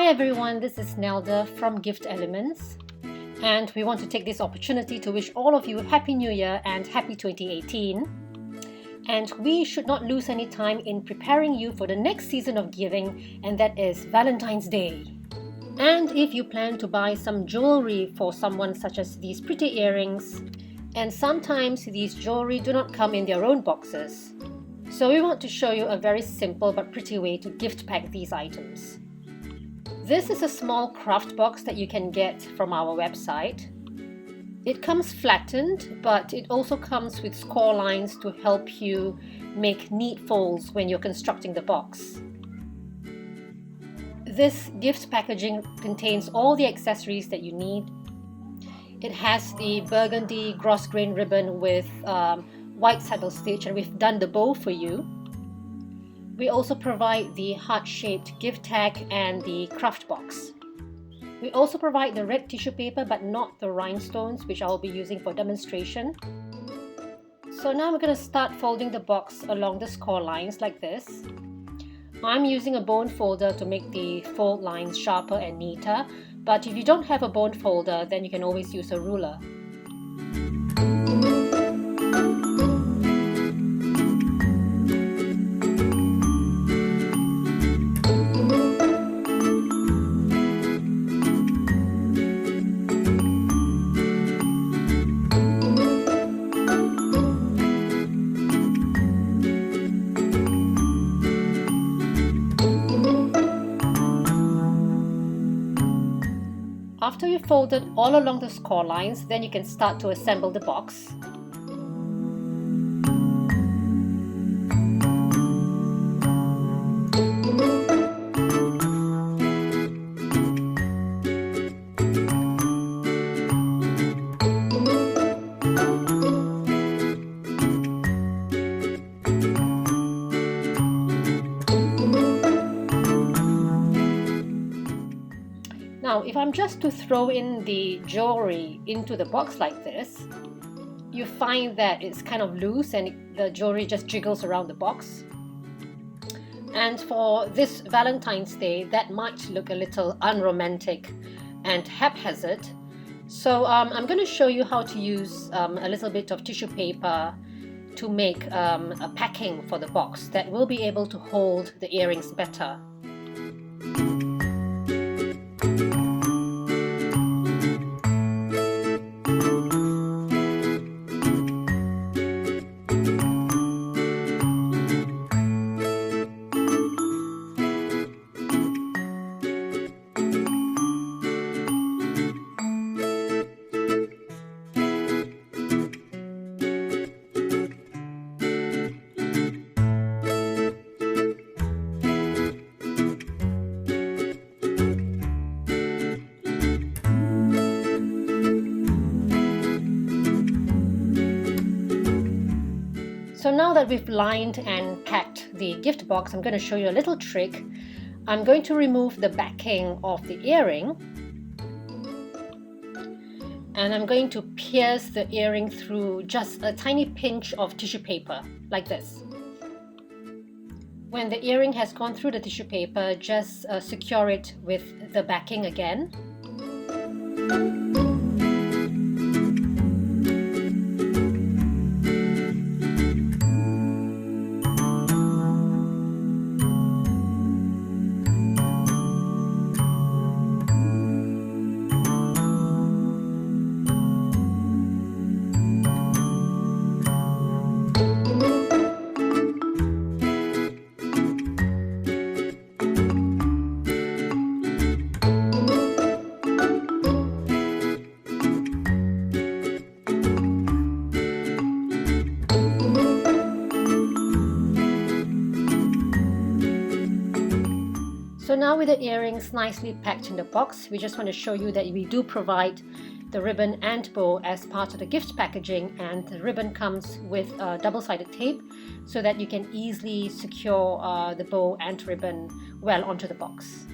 Hi everyone, this is Nelda from Gift Elements, and we want to take this opportunity to wish all of you Happy New Year and Happy 2018. And we should not lose any time in preparing you for the next season of giving, and that is Valentine's Day. And if you plan to buy some jewelry for someone, such as these pretty earrings, and sometimes these jewelry do not come in their own boxes. So we want to show you a very simple but pretty way to gift pack these items. This is a small craft box that you can get from our website. It comes flattened, but it also comes with score lines to help you make neat folds when you're constructing the box. This gift packaging contains all the accessories that you need. It has the burgundy gross grain ribbon with white saddle stitch, and we've done the bow for you. We also provide the heart-shaped gift tag and the craft box. We also provide the red tissue paper, but not the rhinestones, which I'll be using for demonstration. So now we're going to start folding the box along the score lines like this. I'm using a bone folder to make the fold lines sharper and neater, but if you don't have a bone folder, then you can always use a ruler. After you've folded all along the score lines, then you can start to assemble the box. Now, if I'm just to throw in the jewelry into the box like this, you find that it's kind of loose and the jewelry just jiggles around the box. And for this Valentine's Day, that might look a little unromantic and haphazard. So I'm going to show you how to use a little bit of tissue paper to make a packing for the box that will be able to hold the earrings better. So now that we've lined and packed the gift box, I'm going to show you a little trick. I'm going to remove the backing of the earring, and I'm going to pierce the earring through just a tiny pinch of tissue paper, like this. When the earring has gone through the tissue paper, just secure it with the backing again. So now with the earrings nicely packed in the box, we just want to show you that we do provide the ribbon and bow as part of the gift packaging, and the ribbon comes with double-sided tape so that you can easily secure the bow and ribbon well onto the box.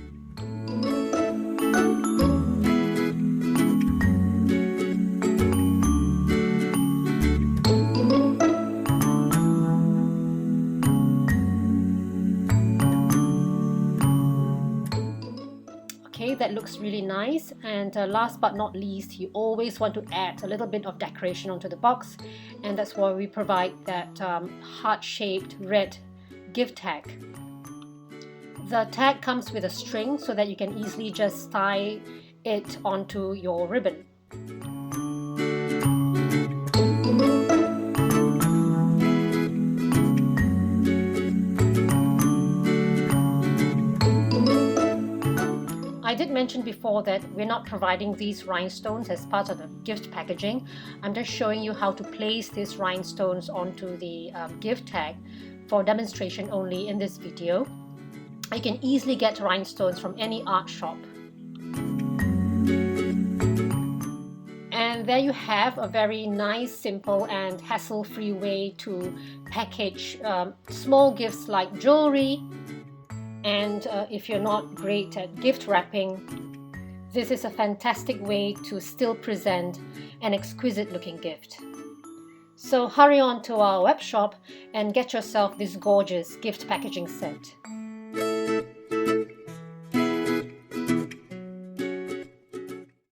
that looks really nice. And last but not least, you always want to add a little bit of decoration onto the box, and that's why we provide that heart-shaped red gift tag. The tag comes with a string so that you can easily just tie it onto your ribbon. I did mention before that we're not providing these rhinestones as part of the gift packaging. I'm just showing you how to place these rhinestones onto the gift tag for demonstration only in this video. You can easily get rhinestones from any art shop. And there you have a very nice, simple and hassle-free way to package small gifts like jewelry. And if you're not great at gift wrapping, this is a fantastic way to still present an exquisite looking gift. So hurry on to our web shop and get yourself this gorgeous gift packaging set.